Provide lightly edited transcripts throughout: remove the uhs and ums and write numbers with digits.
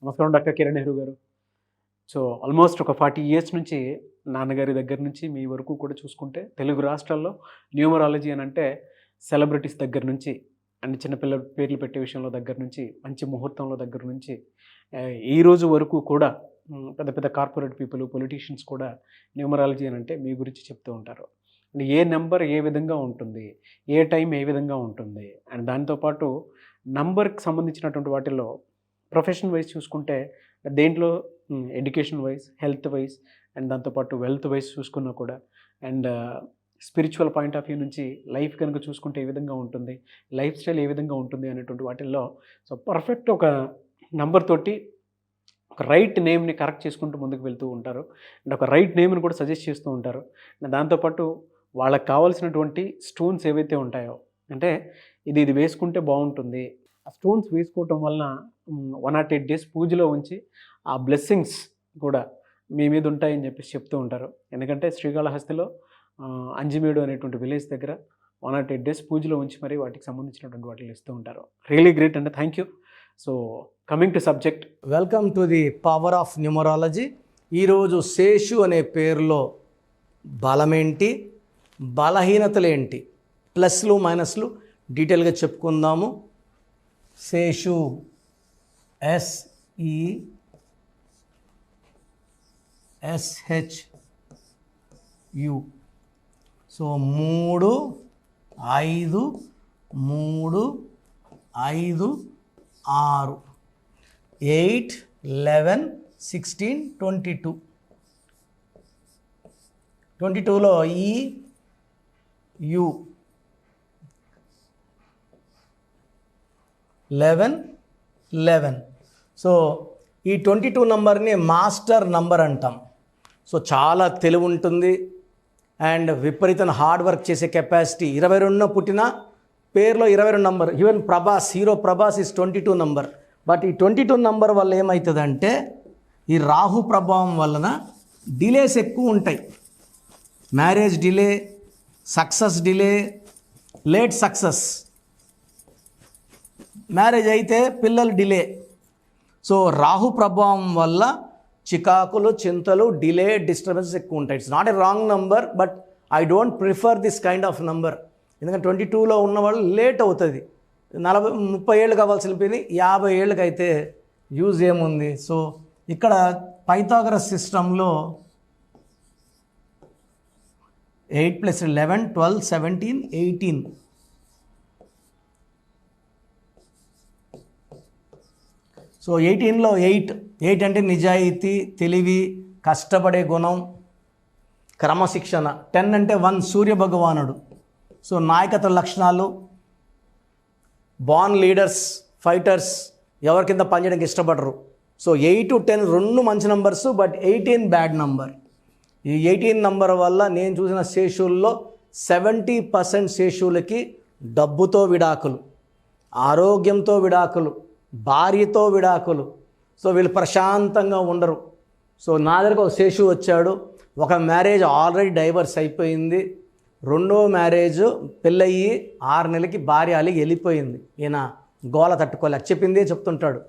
నమస్కారం డాక్టర్ కిరణ్ నెహ్రూ గారు. So almost ఒక 40 ఇయర్స్ నుంచి నాన్నగారి దగ్గర నుంచి మీ వరకు కూడా చూసుకుంటే తెలుగు రాష్ట్రాల్లో న్యూమరాలజీ అని అంటే సెలబ్రిటీస్ దగ్గర నుంచి అండ్ చిన్నపిల్లల పేర్లు పెట్టే విషయంలో దగ్గర నుంచి మంచి ముహూర్తంలో దగ్గర నుంచి ఈ రోజు వరకు కూడా పెద్ద పెద్ద కార్పొరేట్ పీపుల్ పొలిటీషియన్స్ కూడా న్యూమరాలజీ అని అంటే మీ గురించి చెప్తూ ఉంటారు. అండ్ ఏ నెంబర్ ఏ విధంగా ఉంటుంది, ఏ టైం ఏ విధంగా ఉంటుంది, అండ్ దాంతోపాటు నంబర్కి సంబంధించినటువంటి వాటిల్లో ప్రొఫెషన్ వైజ్ చూసుకుంటే దేంట్లో education wise, health wise and దాంతోపాటు వెల్త్ వైజ్ చూసుకున్నా కూడా and spiritual point of view నుంచి లైఫ్ కనుక చూసుకుంటే ఏ విధంగా ఉంటుంది, లైఫ్ స్టైల్ ఏ విధంగా ఉంటుంది అనేటువంటి వాటిల్లో సో పర్ఫెక్ట్ ఒక నంబర్ తోటి ఒక రైట్ నేమ్ని కరెక్ట్ చేసుకుంటూ ముందుకు వెళ్తూ ఉంటారు అండ్ ఒక రైట్ నేమ్ని కూడా సజెస్ట్ చేస్తూ ఉంటారు. అండ్ దాంతోపాటు వాళ్ళకి కావాల్సినటువంటి స్టోన్స్ ఏవైతే ఉంటాయో అంటే ఇది వేసుకుంటే బాగుంటుంది, ఆ స్టోన్స్ వేసుకోవటం వలన 108 డేస్ పూజలో ఉంచి ఆ బ్లెస్సింగ్స్ కూడా మీ మీద ఉంటాయని చెప్పేసి చెప్తూ ఉంటారు. ఎందుకంటే శ్రీకాళహస్తిలో అంజిమేడు అనేటువంటి విలేజ్ దగ్గర 108 డేస్ పూజలో ఉంచి మరి వాటికి సంబంధించినటువంటి వాటిని ఇస్తూ ఉంటారు. రియలీ గ్రేట్ అండి, thank you. So coming to subject, welcome to the power of numerology. ఈరోజు శేషు అనే పేరులో బలమేంటి, బలహీనతలేంటి, ప్లస్లు మైనస్లు డీటెయిల్గా చెప్పుకుందాము. శేషు SESHU. సో 3 5 3 5 6 8 11 16 22. 22లో EU 11. సో ఈ 22 నంబర్ని మాస్టర్ నంబర్ అంటాం. సో చాలా తెలివి ఉంటుంది అండ్ విపరీతం హార్డ్ వర్క్ చేసే కెపాసిటీ. 22 పుట్టిన పేరులో 22 number. Even Prabhas, hero Prabhas is 22 number. But ఈ 22 నంబర్ వల్ల ఏమవుతుందంటే ఈ రాహు ప్రభావం వలన డిలేస్ ఎక్కువ ఉంటాయి. Marriage delay, success delay, late success. Marriage అయితే పిల్లలు డిలే. సో రాహు ప్రభావం వల్ల చికాకులు, చింతలు, డిలే, డిస్టర్బెన్సెస్ ఎక్కువ ఉంటాయి. It's not a wrong number, but I don't prefer this kind of number. ఎందుకంటే 22లో ఉన్నవాళ్ళు లేట్ అవుతుంది. 30 ఏళ్ళు కావాల్సిన పిని 50 ఏళ్ళకి అయితే యూజ్ ఏముంది. సో ఇక్కడ పైథాగరస్ సిస్టంలో 8 + 11 12 17 18. సో 18లో 8 అంటే నిజాయితీ, తెలివి, కష్టపడే గుణం, క్రమశిక్షణ. 10 అంటే 1 సూర్య భగవానుడు. సో నాయకత్వ లక్షణాలు, బార్న్ లీడర్స్, ఫైటర్స్, ఎవరి కింద పనిచేయడానికి ఇష్టపడరు. సో 8 10 రెండు మంచి నంబర్స్, బట్ 18 బ్యాడ్ నంబర్. ఈ 18 నంబర్ వల్ల నేను చూసిన శేషుల్లో 70% శేషులకి డబ్బుతో విడాకులు, ఆరోగ్యంతో విడాకులు, భార్యతో విడాకులు. సో వీళ్ళు ప్రశాంతంగా ఉండరు. సో నా దగ్గరకు ఒక శేషు వచ్చాడు. ఒక మ్యారేజ్ ఆల్రెడీ డైవర్స్ అయిపోయింది, రెండో మ్యారేజ్ పెళ్ళయ్యి 6 నెలలకి భార్య అలిగి వెళ్ళిపోయింది. ఈయన గోల తట్టుకోలేక చెప్పిందే చెప్తుంటాడు.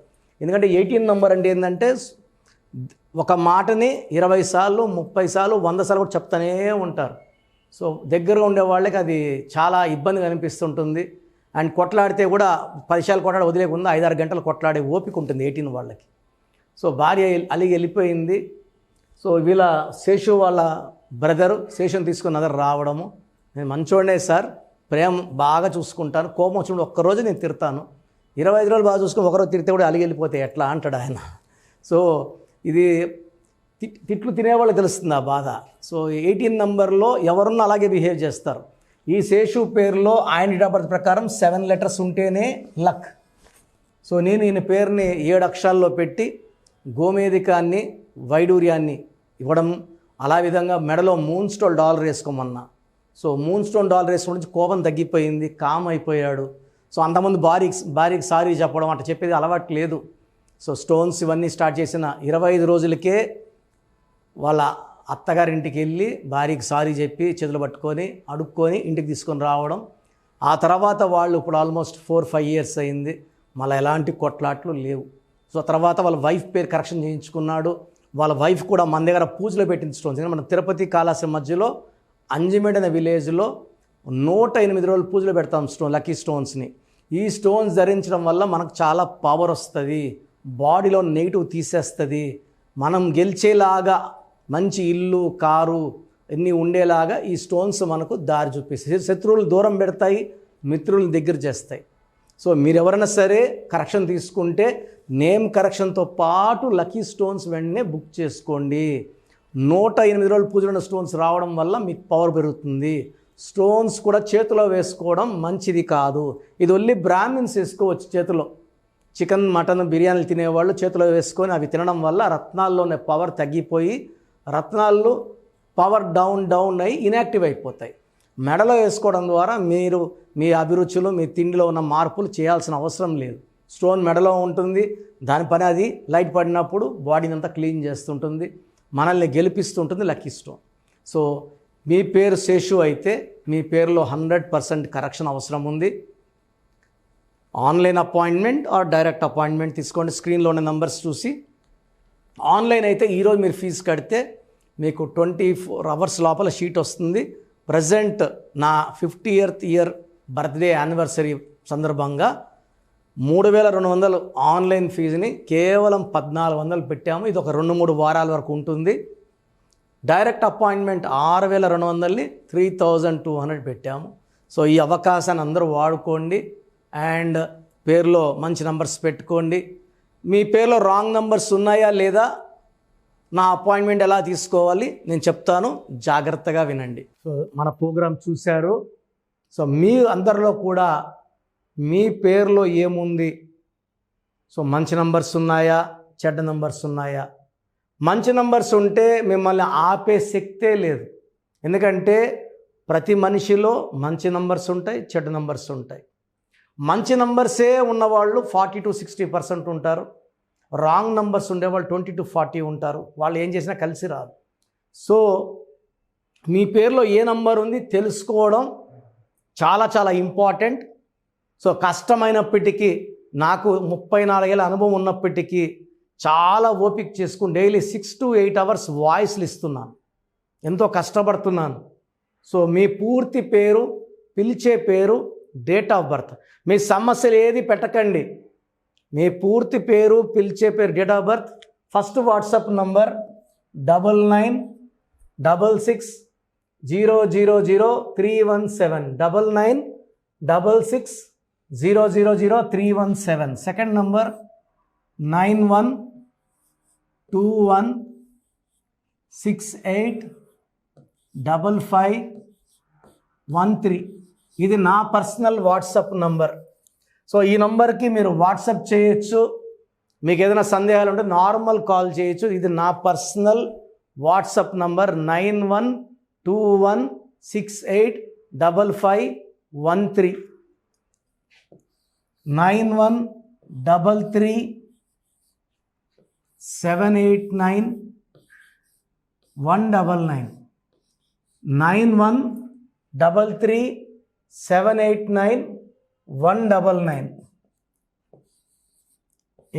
ఎందుకంటే 18 నంబర్ అంటే ఏంటంటే ఒక మాటని 20 సార్లు 30 సార్లు 100 సార్లు కూడా చెప్తానే ఉంటారు. సో దగ్గరగా ఉండే వాళ్ళకి అది చాలా ఇబ్బందిగా అనిపిస్తుంటుంది. అండ్ కొట్లాడితే కూడా 10 సార్లు కొట్లాడి వదిలేకుండా 5-6 గంటలు కొట్లాడే ఓపిక ఉంటుంది 18 వాళ్ళకి. సో భార్య అలిగి వెళ్ళిపోయింది. సో వీళ్ళ శేషు వాళ్ళ బ్రదరు శేషుని తీసుకుని అదర్ రావడము. నేను మంచోడే సార్, ప్రేమ బాగా చూసుకుంటాను, కోపం వచ్చినప్పుడు ఒక్కరోజు నేను తిడతాను, 25 రోజులు బాగా చూసుకుని ఒకరోజు తిడితే కూడా అలిగి వెళ్ళిపోతే ఎట్లా అంటాడు ఆయన. సో ఇది తిట్లు తినేవాళ్ళకి తెలుస్తుంది ఆ బాధ. సో 18 నంబర్లో ఎవరున్నా అలాగే బిహేవ్ చేస్తారు. ఈ శేషు పేరులో ఆయన డేట్ ఆఫ్ బర్త్ ప్రకారం 7 లెటర్స్ ఉంటేనే లక్. సో నేను ఈయన పేరుని 7 అక్షరాల్లో పెట్టి గోమేధికాన్ని, వైడూర్యాన్ని ఇవ్వడం, అలా విధంగా మెడలో మూన్ స్టోన్ డాలర్ వేసుకోమన్నా. సో మూన్ స్టోన్ డాలర్ వేసుకోవడం నుంచి కోపం తగ్గిపోయింది, కామ్ అయిపోయాడు. సో అంతమంది భార్యకి సారీ చెప్పడం అట్లా చెప్పేది అలవాటు లేదు. సో స్టోన్స్ ఇవన్నీ స్టార్ట్ చేసిన 25 రోజులకే వాళ్ళ అత్తగారింటికి వెళ్ళి భార్యకి సారీ చెప్పి చేతులు పట్టుకొని అడుక్కొని ఇంటికి తీసుకొని రావడం. ఆ తర్వాత వాళ్ళు ఇప్పుడు ఆల్మోస్ట్ 4-5 ఇయర్స్ అయింది, మళ్ళీ ఎలాంటి కొట్లాట్లు లేవు. సో తర్వాత వాళ్ళ వైఫ్ పేరు కరెక్షన్ చేయించుకున్నాడు. వాళ్ళ వైఫ్ కూడా మన దగ్గర పూజలో పెట్టిన స్టోన్స్. మన తిరుపతి కాళాశ్రీ మధ్యలో అంజిమేడ్ అనే విలేజ్లో 108 రోజులు పూజలో పెడతాం లక్కీ స్టోన్స్ని. ఈ స్టోన్స్ ధరించడం వల్ల మనకు చాలా పవర్ వస్తుంది, బాడీలో నెగిటివ్ తీసేస్తుంది, మనం గెలిచేలాగా మంచి ఇల్లు కారు అన్నీ ఉండేలాగా ఈ స్టోన్స్ మనకు దారి చూపిస్తాయి. శత్రువులు దూరం పెడతాయి, మిత్రులను దగ్గర చేస్తాయి. సో మీరు ఎవరైనా సరే కరెక్షన్ తీసుకుంటే నేమ్ కరెక్షన్తో పాటు లక్కీ స్టోన్స్ వెంటనే బుక్ చేసుకోండి. 108 రోజులు పూజలో ఉన్న స్టోన్స్ రావడం వల్ల మీకు పవర్ పెరుగుతుంది. స్టోన్స్ కూడా చేతిలో వేసుకోవడం మంచిది కాదు. ఇది ఓన్లీ బ్రాహ్మిన్స్ వేసుకోవచ్చు. చేతిలో చికెన్ మటన్ బిర్యానీలు తినేవాళ్ళు చేతిలో వేసుకొని అవి తినడం వల్ల రత్నాల్లోనే పవర్ తగ్గిపోయి రత్నాలు పవర్ డౌన్ అయ్యి ఇన్యాక్టివ్ అయిపోతాయి. మెడలో వేసుకోవడం ద్వారా మీరు మీ అభిరుచులు మీ తిండిలో ఉన్న మార్పులు చేయాల్సిన అవసరం లేదు. స్టోన్ మెడలో ఉంటుంది, దాని పని అది లైట్ పడినప్పుడు బాడీని అంతా క్లీన్ చేస్తుంటుంది, మనల్ని గెలిపిస్తుంటుంది లక్కీ స్టోన్. సో మీ పేరు శేషు అయితే మీ పేరులో 100% కరెక్షన్ అవసరం ఉంది. Online appointment are direct appointment తీసుకోండి. స్క్రీన్లో ఉన్న నెంబర్స్ చూసి. ఆన్లైన్ అయితే ఈరోజు మీరు ఫీజు కడితే మీకు 24 అవర్స్ లోపల షీట్ వస్తుంది. ప్రజెంట్ నా 50th ఇయర్ బర్త్డే యానివర్సరీ సందర్భంగా 3200 ఆన్లైన్ ఫీజుని కేవలం 1400 పెట్టాము. ఇది ఒక 2-3 వారాల వరకు ఉంటుంది. డైరెక్ట్ అపాయింట్మెంట్ 6200ని 3200 పెట్టాము. సో ఈ అవకాశాన్ని అందరూ వాడుకోండి. అండ్ పేరులో మంచి నంబర్స్ పెట్టుకోండి. మీ పేరులో రాంగ్ నంబర్స్ ఉన్నాయా లేదా, నా అపాయింట్మెంట్ ఎలా తీసుకోవాలి నేను చెప్తాను, జాగ్రత్తగా వినండి. సో మన ప్రోగ్రాం చూశారు. సో మీ అందరిలో కూడా మీ పేరులో ఏముంది, సో మంచి నంబర్స్ ఉన్నాయా చెడ్డ నంబర్స్ ఉన్నాయా? మంచి నంబర్స్ ఉంటే మిమ్మల్ని ఆపే శక్తే లేదు. ఎందుకంటే ప్రతి మనిషిలో మంచి నంబర్స్ ఉంటాయి, చెడ్డ నంబర్స్ ఉంటాయి. మంచి నంబర్సే ఉన్నవాళ్ళు 40-60% ఉంటారు. రాంగ్ నంబర్స్ ఉండేవాళ్ళు 20-40 ఉంటారు. వాళ్ళు ఏం చేసినా కలిసి రాదు. సో మీ పేరులో ఏ నంబర్ ఉంది తెలుసుకోవడం చాలా చాలా ఇంపార్టెంట్. సో కష్టమైనప్పటికీ, నాకు 34 ఏళ్ళ అనుభవం ఉన్నప్పటికీ చాలా ఓపిక చేసుకుని డైలీ 6 to 8 hours వాయిస్లు ఇస్తున్నాను, ఎంతో కష్టపడుతున్నాను. సో మీ పూర్తి పేరు, పిలిచే పేరు, డేట్ ఆఫ్ బర్త్, మీ సమస్యలు ఏది పెట్టకండి. మీ పూర్తి పేరు, పిలిచే పేరు, date of birth, first WhatsApp number 9966000317 9966000317. Second number 9121685513. ఇది నా పర్సనల్ వాట్సాప్ నంబర్. సో ఈ నంబర్కి మీరు వాట్సాప్ చేయొచ్చు. మీకు ఏదైనా సందేహాలు ఉంటే నార్మల్ కాల్ చేయొచ్చు. ఇది నా పర్సనల్ వాట్సాప్ నంబర్ 9121685513 9133789199 9133789199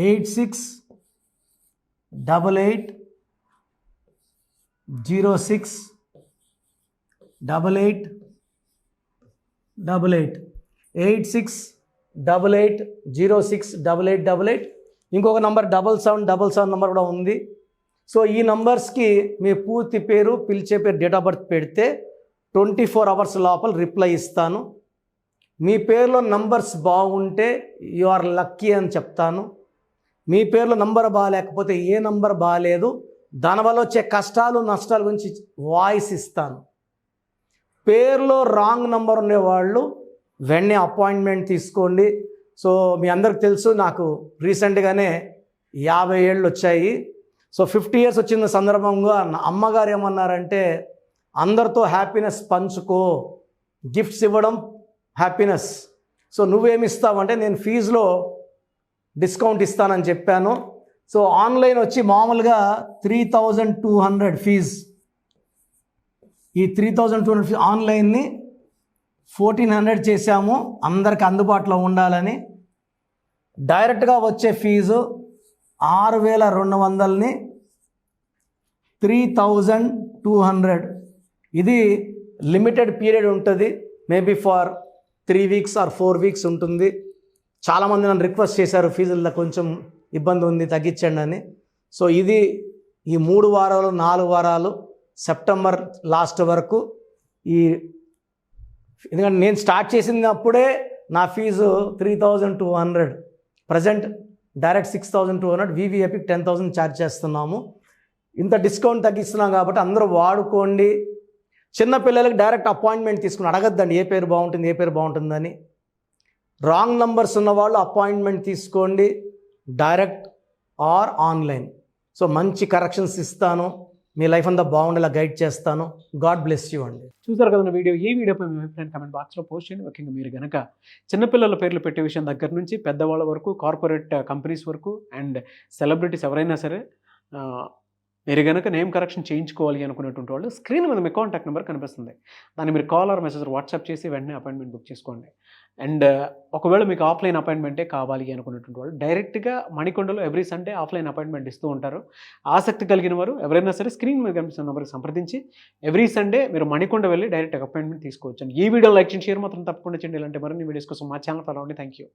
8688068888 8688068888. ఇంకొక నంబర్ 7777 నంబర్ కూడా ఉంది. సో ఈ నంబర్స్కి మీ పూర్తి పేరు, పిలిచే పేరు, డేట్ ఆఫ్ బర్త్ పెడితే 24 hours లోపల రిప్లై ఇస్తాను. మీ పేరులో నంబర్స్ బాగుంటే యు ఆర్ లక్కీ అని చెప్తాను. మీ పేరులో నంబర్ బాగాలేకపోతే ఏ నంబర్ బాగాలేదు, దానివల్ల వచ్చే కష్టాలు నష్టాల గురించి వాయిస్ ఇస్తాను. పేరులో రాంగ్ నంబర్ ఉండేవాళ్ళు వెంటనే అపాయింట్మెంట్ తీసుకోండి. సో మీ అందరికి తెలుసు, నాకు రీసెంట్గానే 50 ఏళ్ళు వచ్చాయి. సో 50 years వచ్చిన సందర్భంగా నా అమ్మగారు ఏమన్నారంటే, అందరితో హ్యాపీనెస్ పంచుకో, గిఫ్ట్స్ ఇవ్వడం హ్యాపీనెస్. సో నువ్వేమిస్తావంటే, నేను ఫీజులో డిస్కౌంట్ ఇస్తానని చెప్పాను. సో ఆన్లైన్ వచ్చి మామూలుగా 3200 ఫీజ్. ఈ 3200 ఫీజ్ ఆన్లైన్ని 1400 చేశాము, అందరికి అందుబాటులో ఉండాలని. డైరెక్ట్గా వచ్చే ఫీజు 6200ని 3200. ఇది లిమిటెడ్ పీరియడ్ ఉంటుంది, maybe for 3 weeks or 4 weeks ఉంటుంది. చాలామంది నన్ను రిక్వెస్ట్ చేశారు ఫీజుల్లో కొంచెం ఇబ్బంది ఉంది తగ్గించండి అని. సో ఇది ఈ 3 వారాలు 4 వారాలు సెప్టెంబర్ లాస్ట్ వరకు ఈ, ఎందుకంటే నేను స్టార్ట్ చేసినప్పుడే నా ఫీజు 3200, ప్రజెంట్ డైరెక్ట్ 6200, వివి ఎపిక్ 10,000 ఛార్జ్ చేస్తున్నాము. ఇంత డిస్కౌంట్ తగ్గిస్తున్నాం కాబట్టి అందరూ వాడుకోండి. చిన్నపిల్లలకి డైరెక్ట్ అపాయింట్మెంట్ తీసుకుని అడగద్దండి ఏ పేరు బాగుంటుందని. రాంగ్ నంబర్స్ ఉన్నవాళ్ళు అపాయింట్మెంట్ తీసుకోండి, డైరెక్ట్ ఆర్ ఆన్లైన్. సో మంచి కరెక్షన్స్ ఇస్తాను, మీ లైఫ్ అంతా బాగుండేలా గైడ్ చేస్తాను. గాడ్ బ్లెస్ యూ అండి. చూసారు కదా వీడియో. ఈ వీడియోపై మీ అభిప్రాయం కామెంట్ బాక్స్లో పోస్ట్ చేయండి. ముఖ్యంగా మీరు కనుక చిన్నపిల్లల పేర్లు పెట్టే విషయం దగ్గర నుంచి పెద్దవాళ్ళ వరకు, కార్పొరేట్ కంపెనీస్ వరకు అండ్ సెలబ్రిటీస్ ఎవరైనా సరే మీరు కనుక నేమ్ కరెక్షన్ చేయించుకోవాలి అనుకునేటువంటి వాళ్ళు స్క్రీన్ మీద మీ కాంటాక్ట్ నెంబర్ కనిపిస్తుంది. దాన్ని మీరు కాల్ ఆర్ మెసేజ్ వాట్సాప్ చేసి వెంటనే అపాయింట్మెంట్ బుక్ చేసుకోండి. అండ్ ఒకవేళ మీకు ఆఫ్లైన్ అపాయింట్మెంటే కావాలి అనుకునేటువంటి వాళ్ళు డైరెక్ట్గా మణికొండలో ఎవ్రీ సండే ఆఫ్లైన్ అపాయింట్మెంట్ ఇస్తూ ఉంటారు. ఆసక్తి కలిగిన వారు ఎవరైనా సరే స్క్రీన్ మీద కనిపిస్తున్న నెంబర్కి సంప్రదించి ఎవ్రీ సండే మీరు మణికొండ వెళ్ళి డైరెక్ట్ అపాయింట్మెంట్ తీసుకోవచ్చు. ఈ వీడియో లైక్ చేయండి, షేర్ మాత్రం తప్పకుండా చేయండి. ఇలాంటి మరిన్ని వీడియోస్ కోసం మా ఛానల్ ఫాలో అవ్వండి. Thank you.